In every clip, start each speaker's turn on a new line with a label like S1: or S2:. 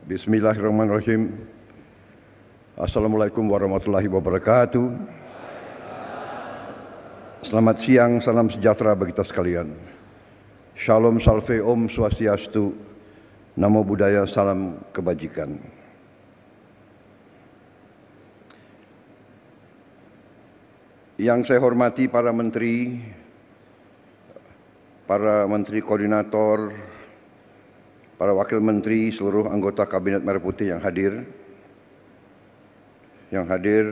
S1: Bismillahirrahmanirrahim. Assalamualaikum warahmatullahi wabarakatuh. Selamat siang, salam sejahtera bagi kita sekalian. Shalom, salve, om, swastiastu, namo buddhaya, salam kebajikan. Yang saya hormati para menteri koordinator, para wakil menteri, seluruh anggota Kabinet Merah Putih yang hadir,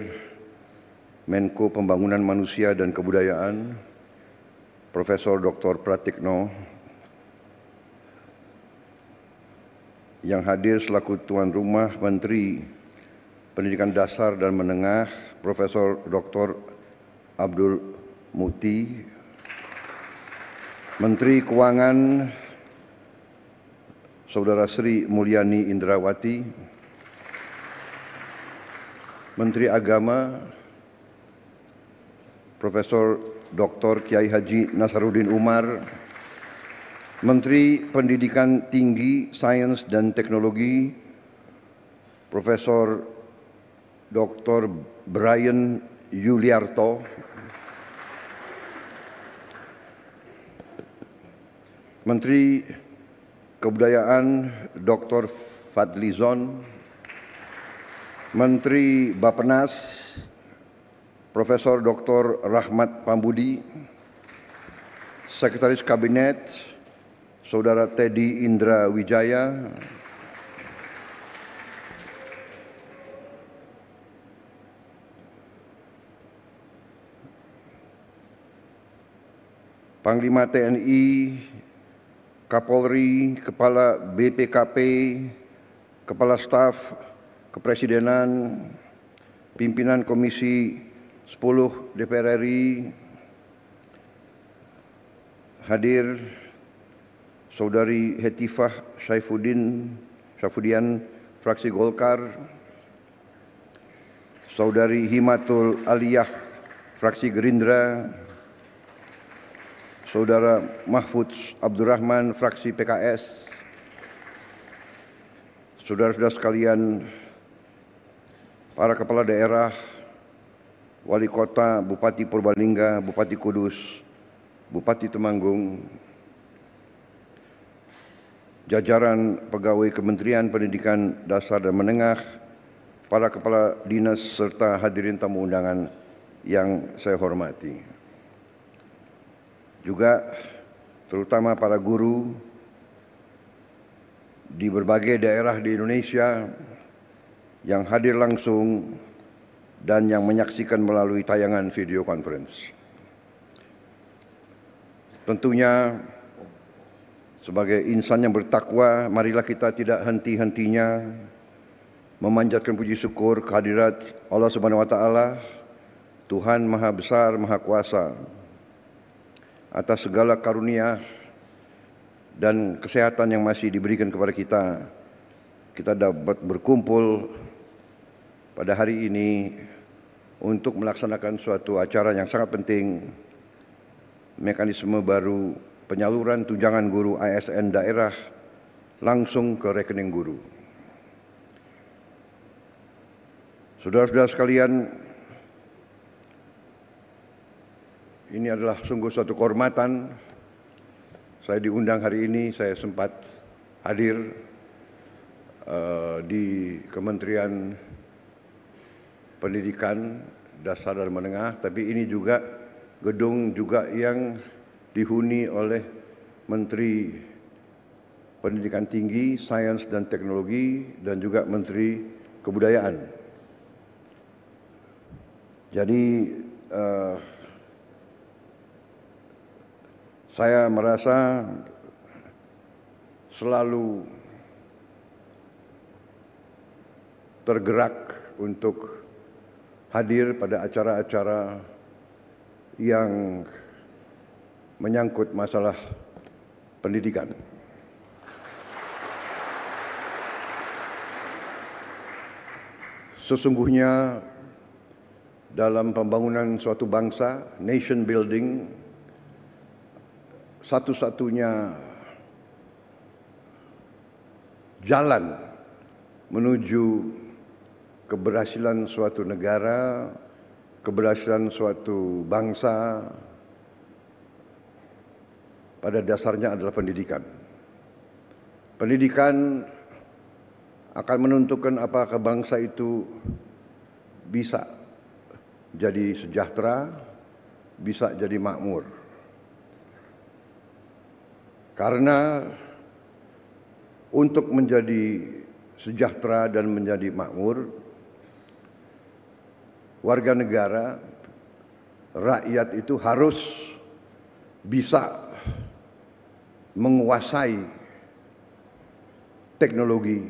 S1: Menko Pembangunan Manusia dan Kebudayaan, Profesor Dr. Pratikno, yang hadir selaku tuan rumah Menteri Pendidikan Dasar dan Menengah, Profesor Dr. Abdul Muti, Menteri Keuangan Saudara Sri Mulyani Indrawati, Menteri Agama Profesor Dr. Kiai Haji Nasaruddin Umar, Menteri Pendidikan Tinggi, Sains dan Teknologi Profesor Dr. Brian Yuliarto, Menteri Kebudayaan Dr. Fadlizon, Menteri Bappenas Profesor Dr. Rahmat Pambudi, Sekretaris Kabinet Saudara Teddy Indra Wijaya, Panglima TNI, Kapolri, Kepala BPKP, Kepala Staf Kepresidenan, Pimpinan Komisi 10 DPR RI, hadir Saudari Hetifah Syaifudian, fraksi Golkar, Saudari Himatul Aliyah, fraksi Gerindra, Saudara Mahfud Abdurrahman, fraksi PKS, saudara-saudara sekalian, para kepala daerah, wali kota, Bupati Purbalingga, Bupati Kudus, Bupati Temanggung, jajaran pegawai Kementerian Pendidikan Dasar dan Menengah, para kepala dinas serta hadirin tamu undangan yang saya hormati. Juga terutama para guru di berbagai daerah di Indonesia yang hadir langsung dan yang menyaksikan melalui tayangan video conference. Tentunya sebagai insan yang bertakwa, marilah kita tidak henti-hentinya memanjatkan puji syukur kehadirat Allah Subhanahu wa taala, Tuhan Maha Besar, Maha Kuasa, atas segala karunia dan kesehatan yang masih diberikan kepada kita. Kita dapat berkumpul pada hari ini untuk melaksanakan suatu acara yang sangat penting, mekanisme baru penyaluran tunjangan guru ASN daerah langsung ke rekening guru. Saudara-saudara sekalian, ini adalah sungguh suatu kehormatan. Saya diundang hari ini, saya sempat hadir di Kementerian Pendidikan Dasar dan Menengah, tapi ini juga gedung juga yang dihuni oleh Menteri Pendidikan Tinggi, Sains dan Teknologi, dan juga Menteri Kebudayaan. Jadi saya merasa selalu tergerak untuk hadir pada acara-acara yang menyangkut masalah pendidikan. Sesungguhnya dalam pembangunan suatu bangsa, nation building, satu-satunya jalan menuju keberhasilan suatu negara, keberhasilan suatu bangsa, pada dasarnya adalah pendidikan. Pendidikan akan menentukan apakah bangsa itu bisa jadi sejahtera, bisa jadi makmur. Karena untuk menjadi sejahtera dan menjadi makmur, warga negara, rakyat itu harus bisa menguasai teknologi,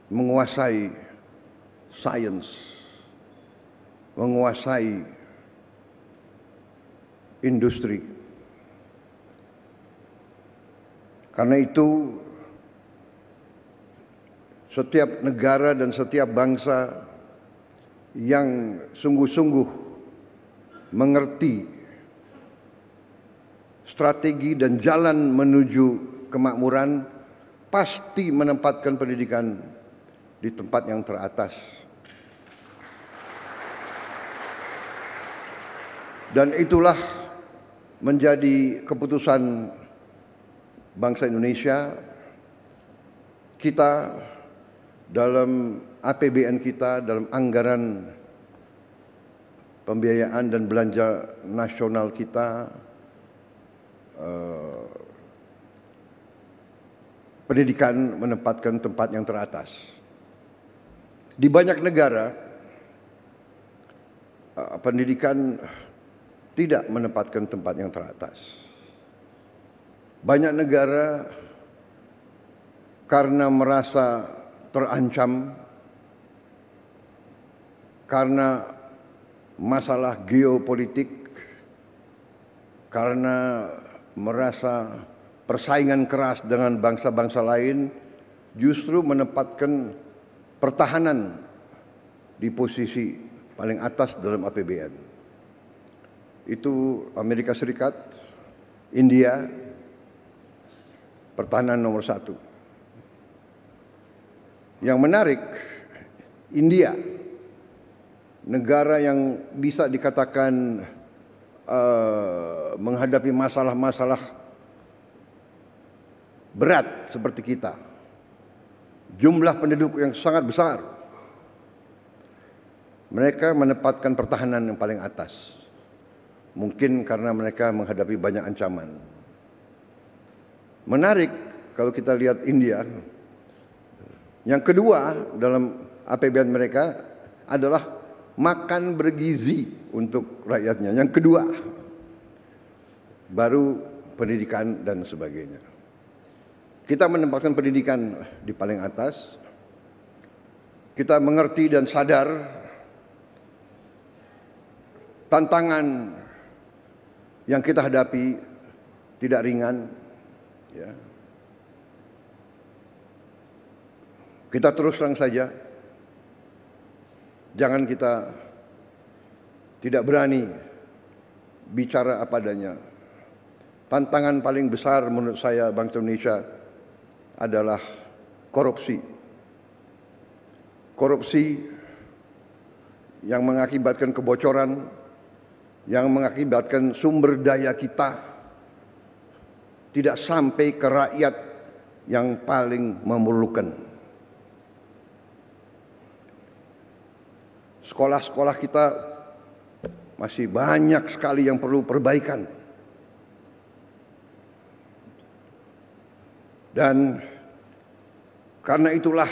S1: menguasai sains, menguasai industri. Karena itu setiap negara dan setiap bangsa yang sungguh-sungguh mengerti strategi dan jalan menuju kemakmuran pasti menempatkan pendidikan di tempat yang teratas. Dan itulah menjadi keputusan bangsa Indonesia. Kita dalam APBN kita, dalam anggaran pembiayaan dan belanja nasional kita, pendidikan menempatkan tempat yang teratas. Di banyak negara, pendidikan tidak menempatkan tempat yang teratas. Banyak negara karena merasa terancam, karena masalah geopolitik, karena merasa persaingan keras dengan bangsa-bangsa lain, justru menempatkan pertahanan di posisi paling atas dalam APBN. Itu Amerika Serikat, India, pertahanan nomor 1. Yang menarik, India, negara yang bisa dikatakan menghadapi masalah-masalah berat seperti kita, jumlah penduduk yang sangat besar, mereka menempatkan pertahanan yang paling atas. Mungkin karena mereka menghadapi banyak ancaman. Menarik kalau kita lihat India, yang kedua dalam APBN mereka adalah makan bergizi untuk rakyatnya. Yang kedua, baru pendidikan dan sebagainya. Kita menempatkan pendidikan di paling atas. Kita mengerti dan sadar tantangan yang kita hadapi tidak ringan. Ya. Kita terus terang saja, jangan kita tidak berani bicara apa adanya. Tantangan paling besar menurut saya bangsa Indonesia adalah korupsi. Korupsi yang mengakibatkan kebocoran, yang mengakibatkan sumber daya kita tidak sampai ke rakyat yang paling memerlukan. Sekolah-sekolah kita masih banyak sekali yang perlu perbaikan. Dan karena itulah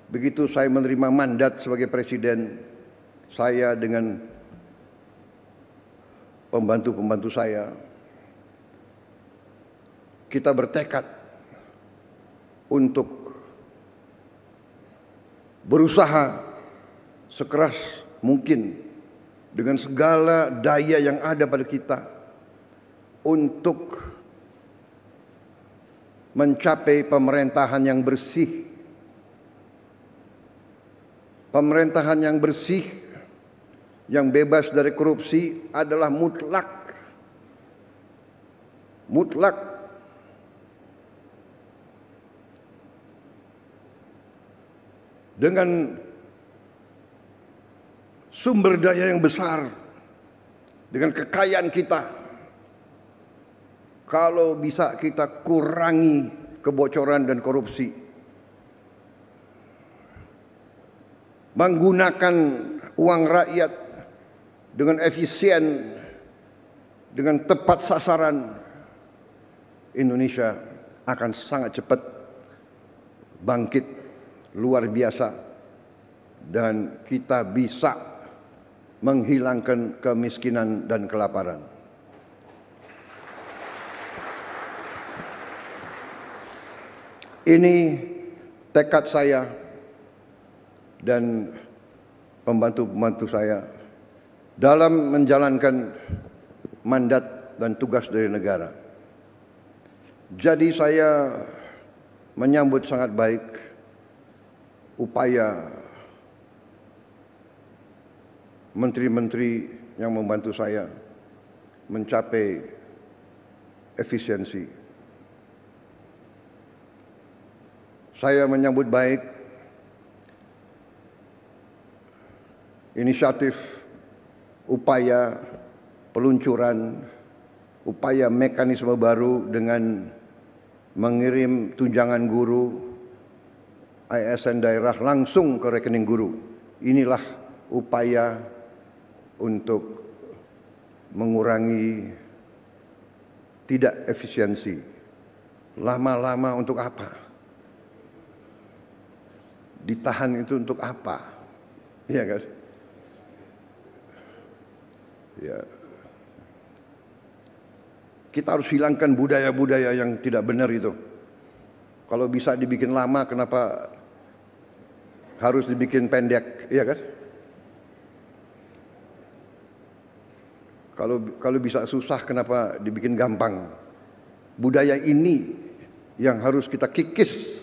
S1: begitu saya menerima mandat sebagai presiden, saya dengan pembantu-pembantu saya, kita bertekad untuk berusaha sekeras mungkin dengan segala daya yang ada pada kita untuk mencapai pemerintahan yang bersih. Pemerintahan yang bersih, yang bebas dari korupsi adalah mutlak. Mutlak. dengan sumber daya yang besar, dengan kekayaan kita, kalau bisa kita kurangi kebocoran dan korupsi, menggunakan uang rakyat dengan efisien, dengan tepat sasaran, Indonesia akan sangat cepat bangkit luar biasa dan kita bisa menghilangkan kemiskinan dan kelaparan. Ini tekad saya dan pembantu-pembantu saya dalam menjalankan mandat dan tugas dari negara. Jadi saya menyambut sangat baik upaya menteri-menteri yang membantu saya mencapai efisiensi. Saya menyambut baik inisiatif, upaya peluncuran, upaya mekanisme baru dengan mengirim tunjangan guru ASN daerah langsung ke rekening guru. Inilah upaya untuk mengurangi tidak efisiensi. Lama-lama untuk apa? Ditahan itu untuk apa? Iya kan? Ya. Kita harus hilangkan budaya-budaya yang tidak benar itu. Kalau bisa dibikin lama, kenapa harus dibikin pendek? Iya kan? Kalau bisa susah, kenapa dibikin gampang? Budaya ini yang harus kita kikis.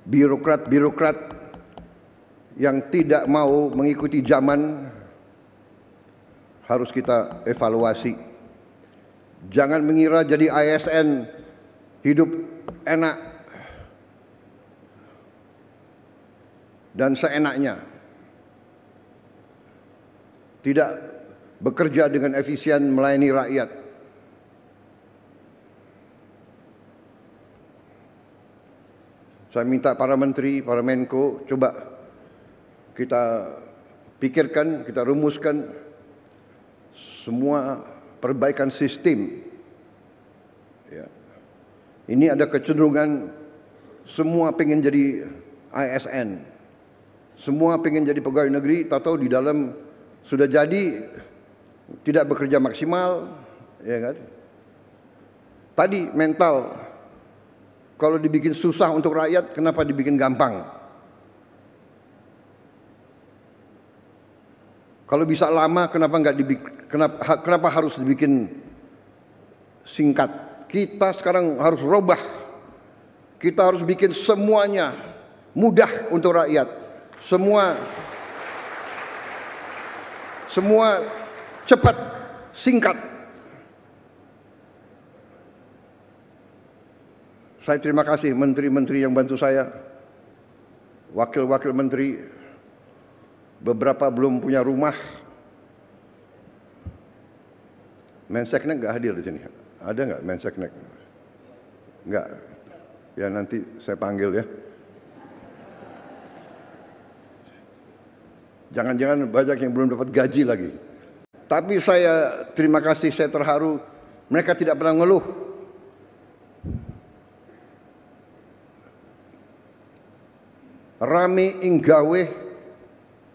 S1: Birokrat-birokrat yang tidak mau mengikuti zaman harus kita evaluasi. Jangan mengira jadi ASN hidup enak dan seenaknya. Tidak bekerja dengan efisien melayani rakyat. Saya minta para menteri, para menko, coba kita pikirkan, kita rumuskan semua perbaikan sistem. Ya. Ini ada kecenderungan semua pengen jadi ASN, semua pengen jadi pegawai negeri, tahu di dalam sudah jadi tidak bekerja maksimal, ya kan? Tadi mental. Kalau dibikin susah untuk rakyat, kenapa dibikin gampang? Kalau bisa lama, kenapa harus dibikin singkat? Kita sekarang harus robah. Kita harus bikin semuanya mudah untuk rakyat. Semua cepat, singkat. Saya terima kasih menteri-menteri yang bantu saya, wakil-wakil menteri, beberapa belum punya rumah. Menseknek nggak hadir di sini? Ada nggak Menseknek? Nggak. Ya nanti saya panggil ya. Jangan-jangan banyak yang belum dapat gaji lagi. Tapi saya terima kasih, saya terharu. Mereka tidak pernah ngeluh. Rame ing gawe,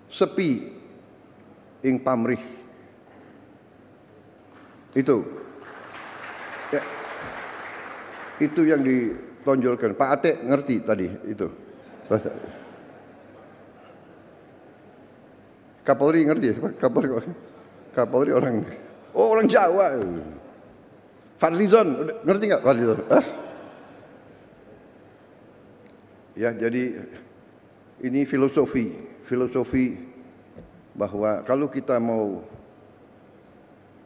S1: sepi ing pamrih. Itu ya, itu yang ditonjolkan. Pak Ate ngerti tadi itu. Kapolri ngerti? Kapolri orang Jawa. Fadlizon ngerti nggak Fadlizon? Ya, jadi ini filosofi bahwa kalau kita mau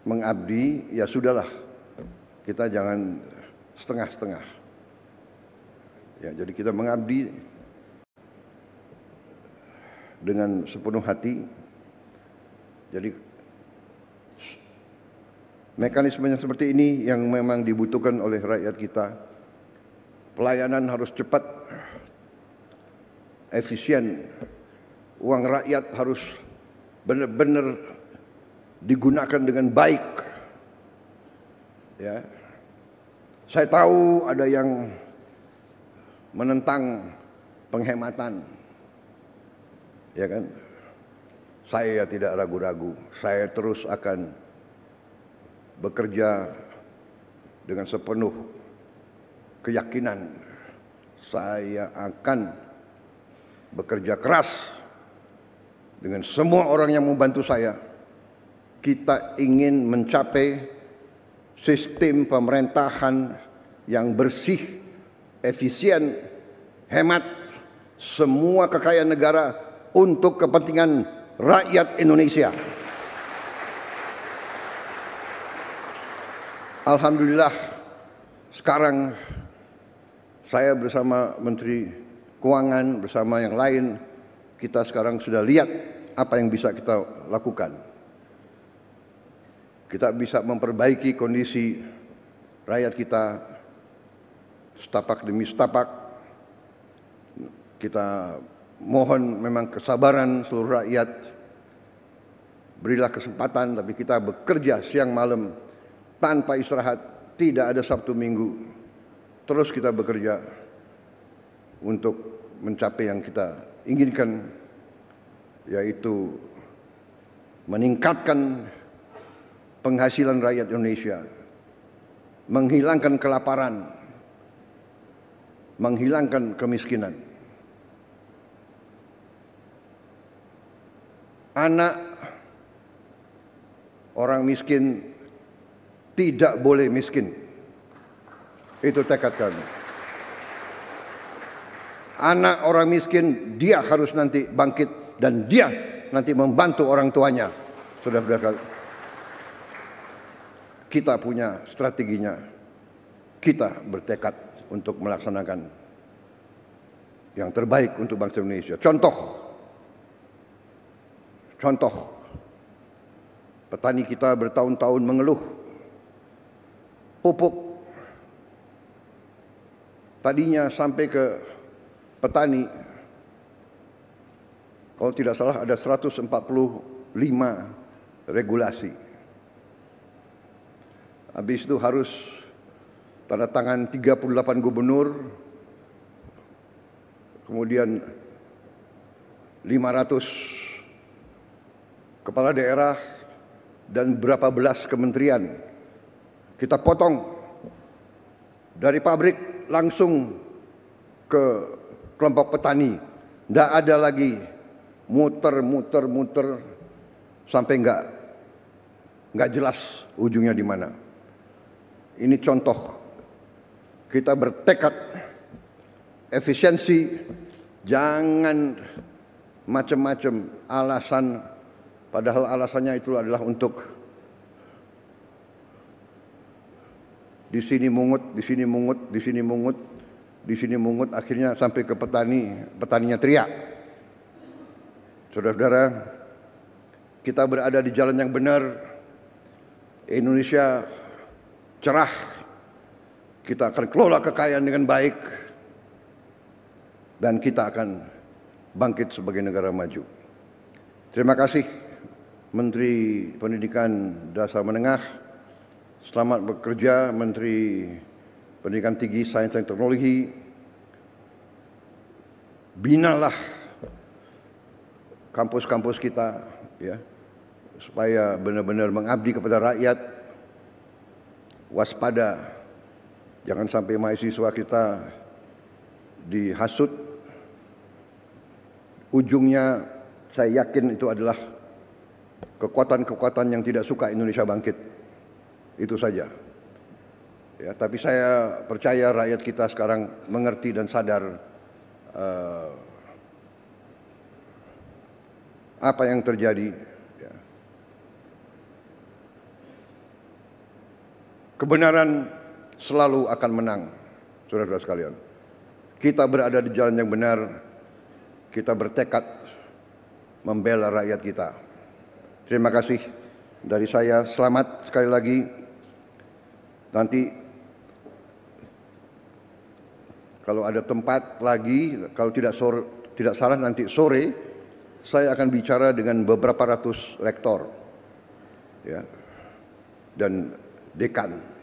S1: mengabdi, ya sudahlah, kita jangan setengah-setengah. Ya, jadi kita mengabdi dengan sepenuh hati. Jadi mekanismenya seperti ini yang memang dibutuhkan oleh rakyat kita. Pelayanan harus cepat, efisien. Uang rakyat harus benar-benar digunakan dengan baik. Ya. Saya tahu ada yang menentang penghematan. Ya kan? Saya tidak ragu-ragu. Saya terus akan bekerja dengan sepenuh keyakinan. Saya akan bekerja keras dengan semua orang yang membantu saya. Kita ingin mencapai sistem pemerintahan yang bersih, efisien, hemat, semua kekayaan negara untuk kepentingan rakyat Indonesia. Alhamdulillah, sekarang saya bersama Menteri Keuangan, bersama yang lain, kita sekarang sudah lihat apa yang bisa kita lakukan. Kita bisa memperbaiki kondisi rakyat kita setapak demi setapak. Kita mohon memang kesabaran seluruh rakyat. Berilah kesempatan, tapi kita bekerja siang malam tanpa istirahat, tidak ada Sabtu Minggu. Terus kita bekerja untuk mencapai yang kita inginkan, yaitu meningkatkan penghasilan rakyat Indonesia, menghilangkan kelaparan, menghilangkan kemiskinan. Anak orang miskin tidak boleh miskin. Itu tekad kami. Anak orang miskin, dia harus nanti bangkit dan dia nanti membantu orang tuanya. Saudara-saudara, kita punya strateginya. Kita bertekad untuk melaksanakan yang terbaik untuk bangsa Indonesia. Contoh, petani kita bertahun-tahun mengeluh pupuk. Tadinya sampai ke petani, kalau tidak salah ada 145 regulasi. Habis itu harus tanda tangan 38 gubernur, kemudian 500 kepala daerah dan berapa belas kementerian. Kita potong dari pabrik langsung ke kelompok petani. Tidak ada lagi muter sampai nggak jelas ujungnya di mana. Ini contoh. Kita bertekad efisiensi, jangan macam-macam alasan, padahal alasannya itu adalah untuk di sini mungut, akhirnya sampai ke petaninya teriak. Saudara-saudara, kita berada di jalan yang benar. Indonesia cerah. Kita akan kelola kekayaan dengan baik dan kita akan bangkit sebagai negara maju. Terima kasih Menteri Pendidikan Dasar Menengah. Selamat bekerja Menteri Pendidikan Tinggi, Sains dan Teknologi. Binalah kampus-kampus kita, ya, supaya benar-benar mengabdi kepada rakyat. Waspada, jangan sampai mahasiswa kita dihasut. Ujungnya saya yakin itu adalah kekuatan-kekuatan yang tidak suka Indonesia bangkit. Itu saja. Ya, tapi saya percaya rakyat kita sekarang mengerti dan sadar apa yang terjadi. Ya. Kebenaran selalu akan menang, saudara-saudara sekalian. Kita berada di jalan yang benar, kita bertekad membela rakyat kita. Terima kasih dari saya, selamat sekali lagi. Nanti kalau ada tempat lagi, kalau tidak salah nanti sore, saya akan bicara dengan beberapa ratus rektor ya, dan dekan.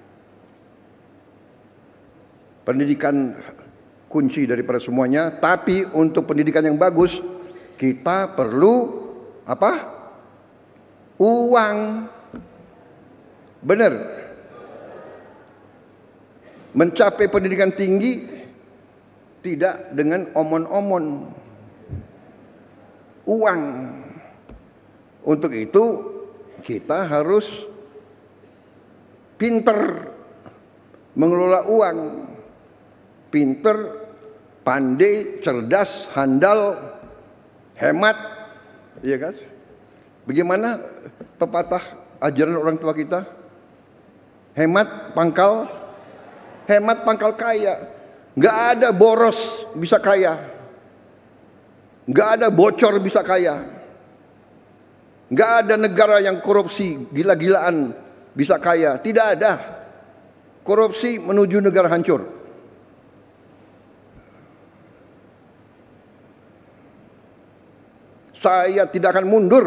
S1: Pendidikan kunci daripada semuanya, tapi untuk pendidikan yang bagus, kita perlu apa? Uang. Benar. Mencapai pendidikan tinggi tidak dengan omon-omon. Uang. Untuk itu kita harus pinter mengelola uang. Pinter, pandai, cerdas, handal, hemat, iya kan? Bagaimana pepatah ajaran orang tua kita? Hemat pangkal kaya. Nggak ada boros bisa kaya, nggak ada bocor bisa kaya, nggak ada negara yang korupsi gila-gilaan bisa kaya. Tidak ada. Korupsi menuju negara hancur. Saya tidak akan mundur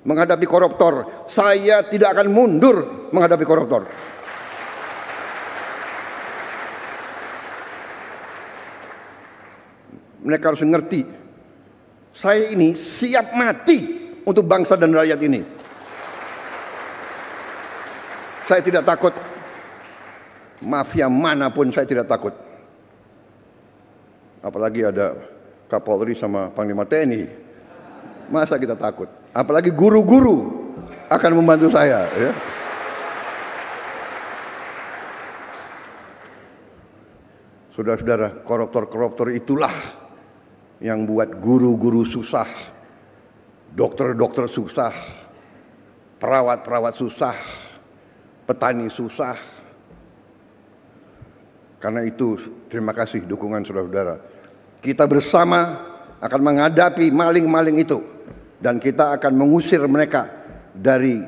S1: menghadapi koruptor. Saya tidak akan mundur menghadapi koruptor. Mereka harus mengerti, saya ini siap mati untuk bangsa dan rakyat ini. Saya tidak takut. Mafia manapun saya tidak takut. Apalagi ada Kapolri sama Panglima TNI. Masa kita takut? Apalagi guru-guru akan membantu saya. Ya. Saudara-saudara, koruptor-koruptor itulah yang buat guru-guru susah, dokter-dokter susah, perawat-perawat susah, petani susah. Karena itu terima kasih dukungan saudara-saudara. Kita bersama akan menghadapi maling-maling itu, dan kita akan mengusir mereka dari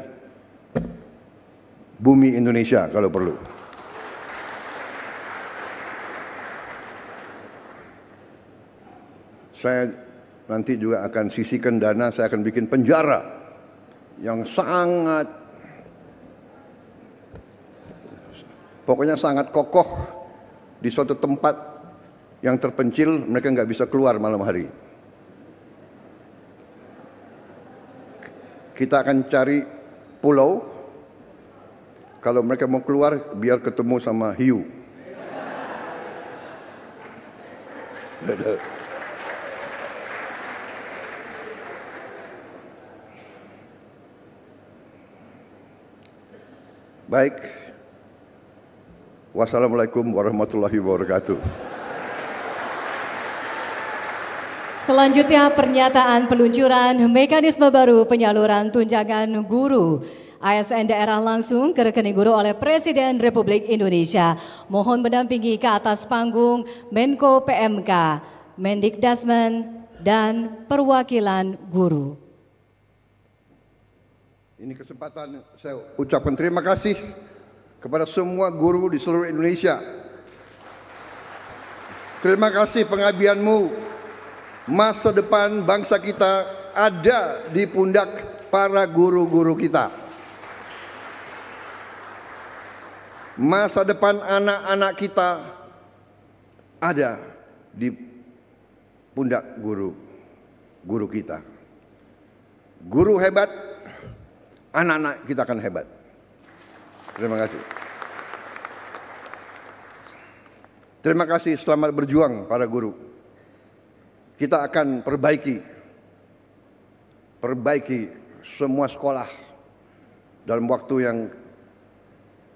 S1: bumi Indonesia kalau perlu. Saya nanti juga akan sisihkan dana, saya akan bikin penjara yang pokoknya sangat kokoh di suatu tempat yang terpencil, mereka nggak bisa keluar malam hari. Kita akan cari pulau, kalau mereka mau keluar biar ketemu sama hiu. Baik. Wassalamualaikum warahmatullahi wabarakatuh.
S2: Selanjutnya pernyataan peluncuran mekanisme baru penyaluran tunjangan guru ASN daerah langsung ke rekening guru oleh Presiden Republik Indonesia. Mohon mendampingi ke atas panggung Menko PMK, Mendikdasmen, dan perwakilan guru.
S1: Ini kesempatan saya ucapkan terima kasih kepada semua guru di seluruh Indonesia. Terima kasih pengabdianmu. Masa depan bangsa kita ada di pundak para guru-guru kita. Masa depan anak-anak kita ada di pundak guru kita. Guru hebat, anak-anak kita akan hebat. Terima kasih. Terima kasih, selamat berjuang para guru. Kita akan perbaiki semua sekolah dalam waktu yang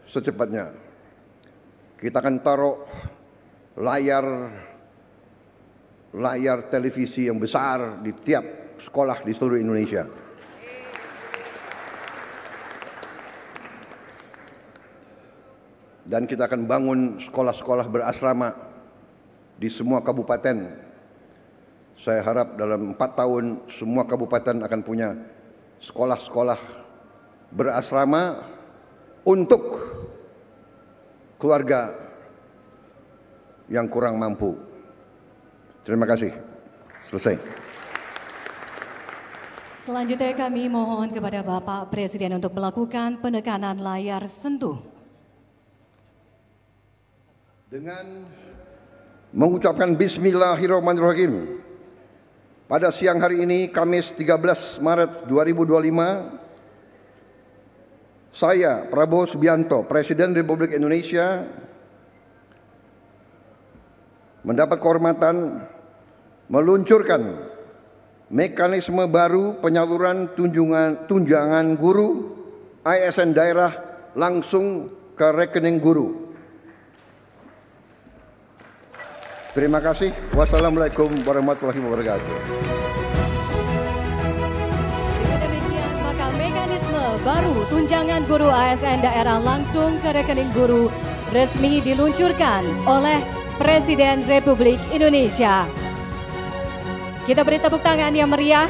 S1: secepatnya. Kita akan taruh layar televisi yang besar di tiap sekolah di seluruh Indonesia. Dan kita akan bangun sekolah-sekolah berasrama di semua kabupaten. Saya harap dalam 4 tahun semua kabupaten akan punya sekolah-sekolah berasrama untuk keluarga yang kurang mampu. Terima kasih. Selesai.
S2: Selanjutnya kami mohon kepada Bapak Presiden untuk melakukan penekanan layar sentuh.
S1: Dengan mengucapkan Bismillahirrahmanirrahim, pada siang hari ini, Kamis 13 Maret 2025, saya, Prabowo Subianto, Presiden Republik Indonesia, mendapat kehormatan meluncurkan mekanisme baru penyaluran tunjangan guru ASN daerah langsung ke rekening guru. Terima kasih. Wassalamualaikum warahmatullahi wabarakatuh.
S2: Dengan demikian, maka mekanisme baru tunjangan guru ASN daerah langsung ke rekening guru resmi diluncurkan oleh Presiden Republik Indonesia. Kita beri tepuk tangan yang meriah